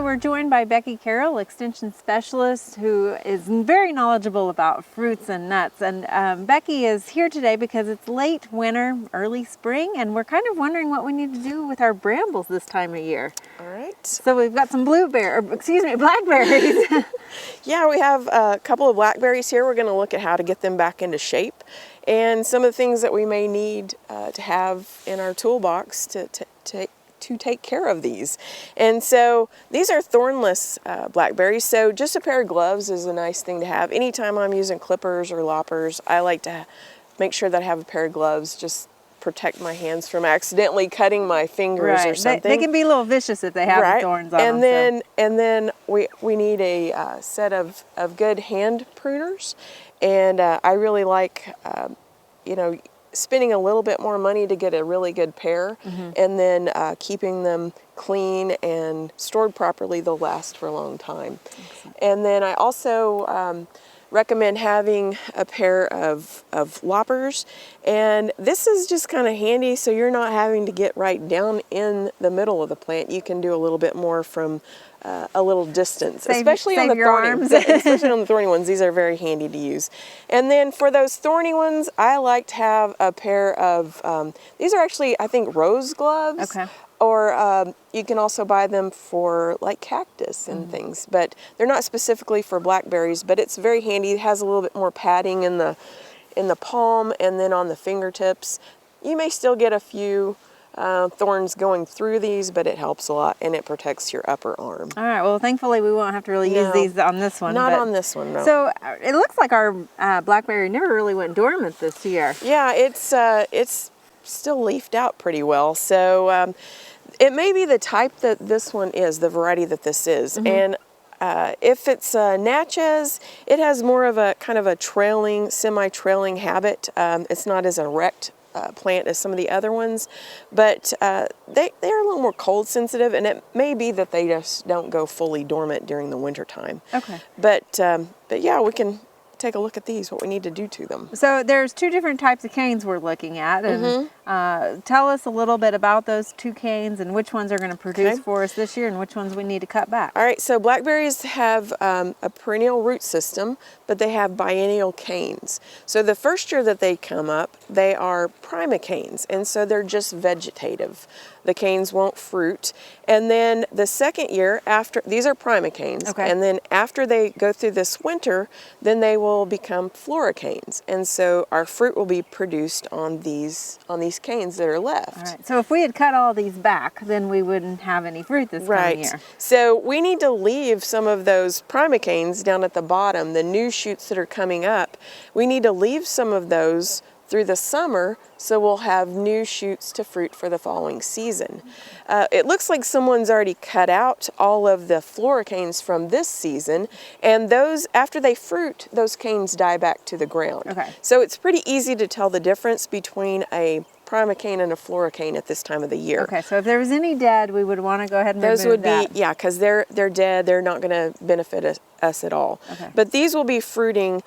we're joined by Becky Carroll, Extension Specialist, who is very knowledgeable about fruits and nuts. And Becky is here today because it's late winter, early spring, and we're kind of wondering what we need to do with our brambles this time of year. All right. So we've got some blackberries. Yeah, we have a couple of blackberries here. We're going to look at how to get them back into shape and some of the things that we may need to have in our toolbox to take care of these. And so these are thornless blackberries, so just a pair of gloves is a nice thing to have. Anytime I'm using clippers or loppers, I like to make sure that I have a pair of gloves, just protect my hands from accidentally cutting my fingers or something. They can be a little vicious if they have thorns on them. And then we need a set of good hand pruners, and I really like spending a little bit more money to get a really good pair, and then keeping them clean and stored properly. They'll last for a long time. Excellent. And then I also recommend having a pair of loppers, and this is just kind of handy so you're not having to get right down in the middle of the plant. You can do a little bit more from a little distance, especially on the thorny ones. These are very handy to use. And then for those thorny ones, I like to have a pair of these are actually, I think, rose gloves. Okay. Or you can also buy them for like cactus and things, but they're not specifically for blackberries, but it's very handy. It has a little bit more padding in the palm and then on the fingertips. You may still get a few thorns going through these, but it helps a lot and it protects your upper arm. All right, well, thankfully we won't have to really use these on this one. Not on this one, no. So it looks like our blackberry never really went dormant this year. Yeah, it's still leafed out pretty well. So it may be the type that this one is, the variety that this is. And if it's Natchez, it has more of a kind of a trailing, semi-trailing habit. It's not as erect plant as some of the other ones, but they're a little more cold sensitive, and it may be that they just don't go fully dormant during the winter time. Okay. But yeah, we can take a look at these, what we need to do to them. So there's two different types of canes we're looking at, and tell us a little bit about those two canes and which ones are going to produce for us this year and which ones we need to cut back. All right, so blackberries have a perennial root system, but they have biennial canes. So the first year that they come up, they are primicanes, and so they're just vegetative. The canes won't fruit. And then the second year, after, these are primicanes, and then after they go through this winter, then they will become floricanes. And so our fruit will be produced on these canes that are left. All right, so if we had cut all these back, then we wouldn't have any fruit this time of year. So we need to leave some of those primicanes down at the bottom, the new shoots that are coming up. We need to leave some of those through the summer, so we'll have new shoots to fruit for the following season. It looks like someone's already cut out all of the floricanes from this season, and those, after they fruit, those canes die back to the ground. Okay. So it's pretty easy to tell the difference between a primicane and a floricane at this time of the year. Okay, so if there was any dead, we would want to go ahead and remove those would that. be, yeah, because they're dead. They're not going to benefit us at all. Okay. But these will be fruiting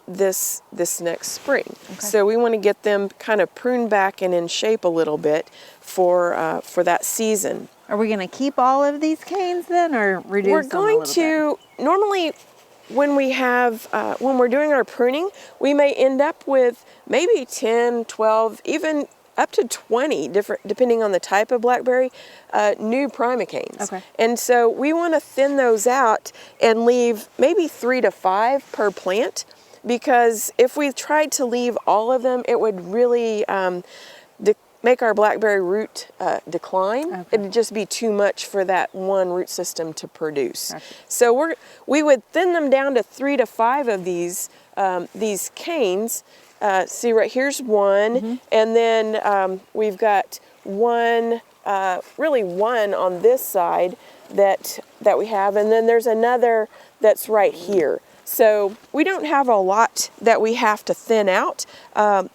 this next spring. Okay. So we want to get them kind of pruned back and in shape a little bit for that season. Are we going to keep all of these canes then, or reduce We're them going a little to, normally when we have, when we're doing our pruning, we may end up with maybe 10, 12, even up to 20 different, depending on the type of blackberry, new primicanes. Okay. And so we want to thin those out and leave maybe 3 to 5 per plant, because if we tried to leave all of them, it would really make our blackberry root decline. Okay. It'd just be too much for that one root system to produce. Okay. So we would thin them down to 3 to 5 of these canes. See, right here's one, and then we've got one, really one on this side that we have, and then there's another that's right here. So we don't have a lot that we have to thin out,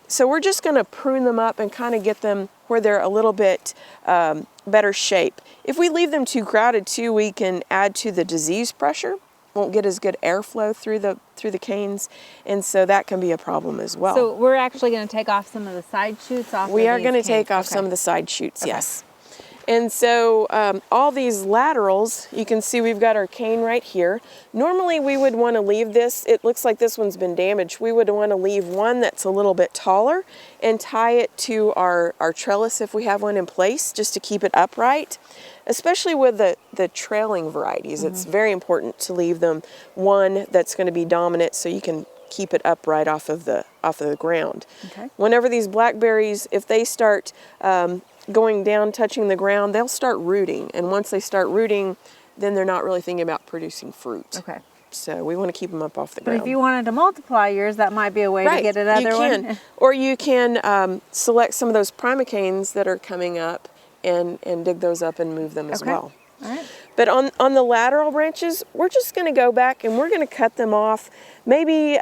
so we're just going to prune them up and kind of get them where they're a little bit better shape. If we leave them too crowded too, we can add to the disease pressure. Won't get as good airflow through the canes, and so that can be a problem as well. So we're actually going to take off some of the side shoots off. We are going to take off some of the side shoots, yes. And so all these laterals, you can see we've got our cane right here. Normally we would want to leave this, it looks like this one's been damaged. We would want to leave one that's a little bit taller and tie it to our trellis if we have one in place, just to keep it upright. Especially with the trailing varieties, it's very important to leave them one that's going to be dominant so you can keep it upright off of the ground. Okay. Whenever these blackberries, if they start going down, touching the ground, they'll start rooting. And once they start rooting, then they're not really thinking about producing fruit. Okay. So we want to keep them up off the But ground. if you wanted to multiply yours, that might be a way to get another you can. one. Or you can select some of those primicanes that are coming up and dig those up and move them as well. All right. But on the lateral branches, we're just going to go back and we're going to cut them off maybe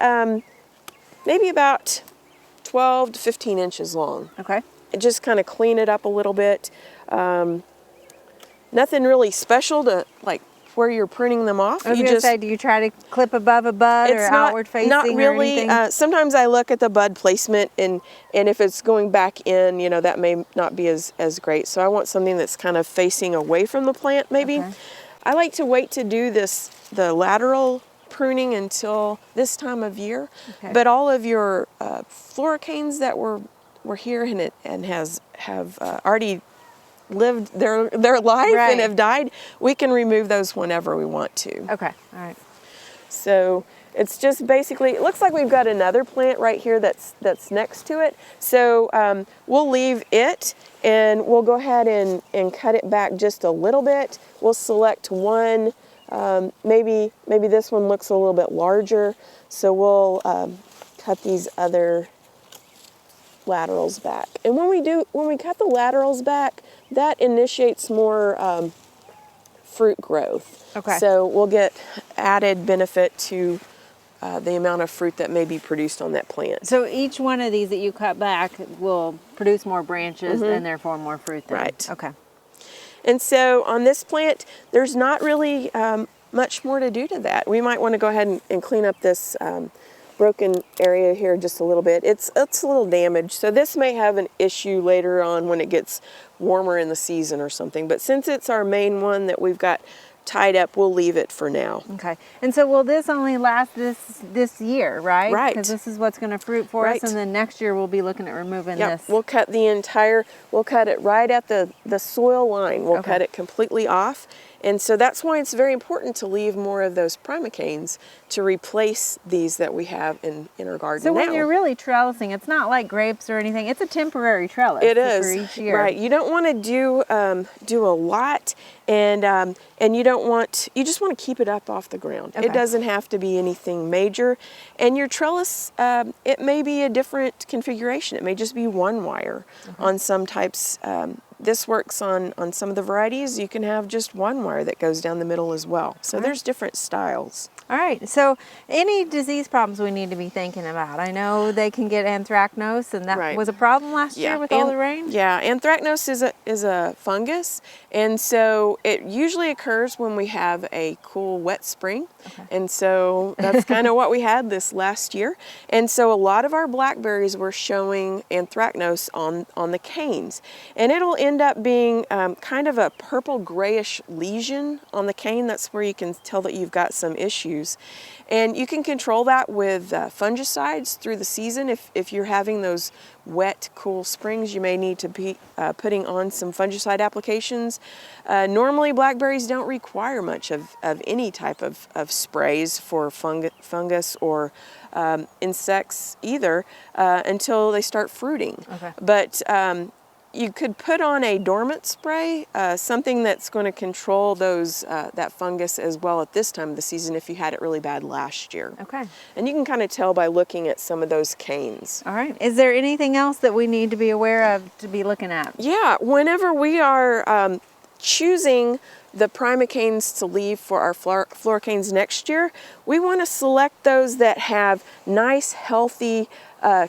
about 12 to 15 inches long. Okay. And just kind of clean it up a little bit. Nothing really special to like where you're pruning them off. I was going to say, do you try to clip above a bud or outward facing? Not really. Or anything? Sometimes I look at the bud placement and if it's going back in, that may not be as great. So I want something that's kind of facing away from the plant maybe. Okay. I like to wait to do the lateral pruning until this time of year. Okay. But all of your floricanes that were here and have already lived their life Right. and have died, we can remove those whenever we want to. Okay. All right. So it's just basically, it looks like we've got another plant right here that's next to it. So we'll leave it and we'll go ahead and cut it back just a little bit. We'll select one, maybe this one looks a little bit larger. So we'll cut these other laterals back. And when we cut the laterals back, that initiates more fruit growth. Okay. So we'll get added benefit to the amount of fruit that may be produced on that plant. So each one of these that you cut back will produce more branches and therefore more fruit then. Right. Okay. And so on this plant, there's not really much more to do to that. We might want to go ahead and clean up this broken area here just a little bit. It's a little damaged, so this may have an issue later on when it gets warmer in the season or something. But since it's our main one that we've got tied up, we'll leave it for now. Okay. And so will this only last this year, right? Right. Because this is what's going to fruit for us, and then next year we'll be looking at removing this. We'll cut we'll cut it right at the soil line. We'll cut it completely off. And so that's why it's very important to leave more of those primicanes to replace these that we have in our garden So now. when you're really trellising, it's not like grapes or anything. It's a temporary trellis. It is for each year. right. You don't want to do a lot, and you just want to keep it up off the ground. Okay. It doesn't have to be anything major. And your trellis, it may be a different configuration. It may just be one wire on some types. This works on some of the varieties. You can have just one wire that goes down the middle as well. So there's different styles. All right. So any disease problems we need to be thinking about? I know they can get anthracnose, and that Right. was a problem last year with all the rain. Yeah, anthracnose is a fungus, and so it usually occurs when we have a cool, wet spring. Okay. And so that's kind of what we had this last year. And so a lot of our blackberries were showing anthracnose on the canes, and it'll end up being kind of a purple grayish lesion on the cane. That's where you can tell that you've got some issues. And you can control that with fungicides through the season. If you're having those wet, cool springs, you may need to be putting on some fungicide applications. Normally, blackberries don't require much of any type of sprays for fungus or insects either until they start fruiting. Okay. But you could put on a dormant spray, something that's going to control that fungus as well at this time of the season if you had it really bad last year. Okay. And you can kind of tell by looking at some of those canes. All right. Is there anything else that we need to be aware of to be looking at? Yeah, whenever we are choosing the primicanes to leave for our floricanes next year, we want to select those that have nice, healthy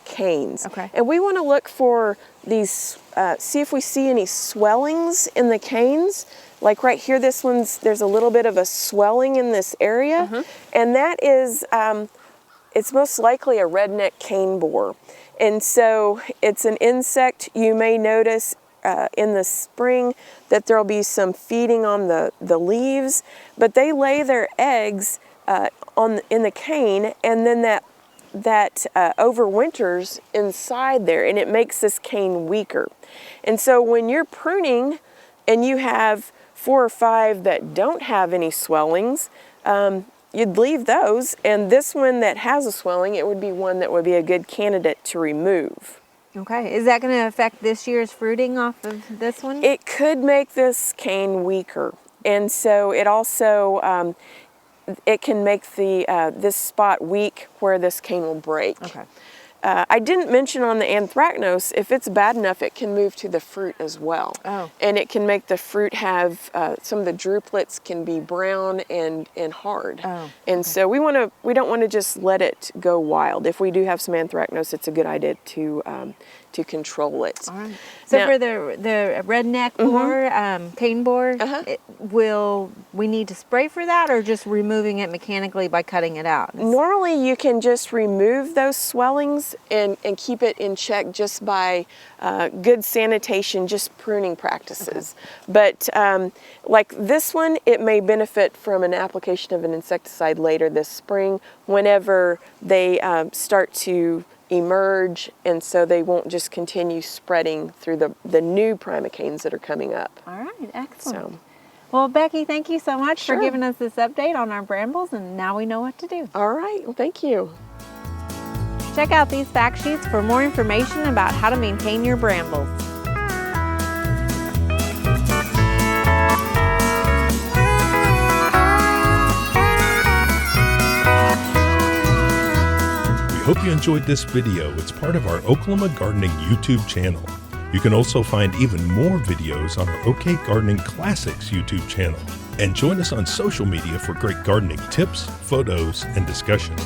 canes. Okay. And we want to look for these, see if we see any swellings in the canes. Like right here, there's a little bit of a swelling in this area. And that is, it's most likely a redneck cane borer. And so it's an insect you may notice in the spring that there'll be some feeding on the leaves, but they lay their eggs in the cane, and then that overwinters inside there, and it makes this cane weaker. And so when you're pruning and you have 4 or 5 that don't have any swellings, you'd leave those, and this one that has a swelling, it would be one that would be a good candidate to remove. Okay, is that going to affect this year's fruiting off of this one? It could make this cane weaker, and so it also it can make the this spot weak where this cane will break. Okay. I didn't mention on the anthracnose, if it's bad enough, it can move to the fruit as well. Oh. And it can make the fruit have, some of the druplets can be brown and hard. Oh, and so we don't want to just let it go wild. If we do have some anthracnose, it's a good idea to control it. All right. So now, for the redneck borer, cane borer, will we need to spray for that, or just removing it mechanically by cutting it out? Normally you can just remove those swellings and keep it in check just by good sanitation, just pruning practices. Okay. But like this one, it may benefit from an application of an insecticide later this spring whenever they start to emerge, and so they won't just continue spreading through the new primocanes that are coming up. All right, excellent. So, well, Becky, thank you so much Sure. for giving us this update on our brambles, and now we know what to do. all right, well, thank you. Check out these fact sheets for more information about how to maintain your brambles. We hope you enjoyed this video. It's part of our Oklahoma Gardening YouTube channel. You can also find even more videos on our OK Gardening Classics YouTube channel. And join us on social media for great gardening tips, photos, and discussion.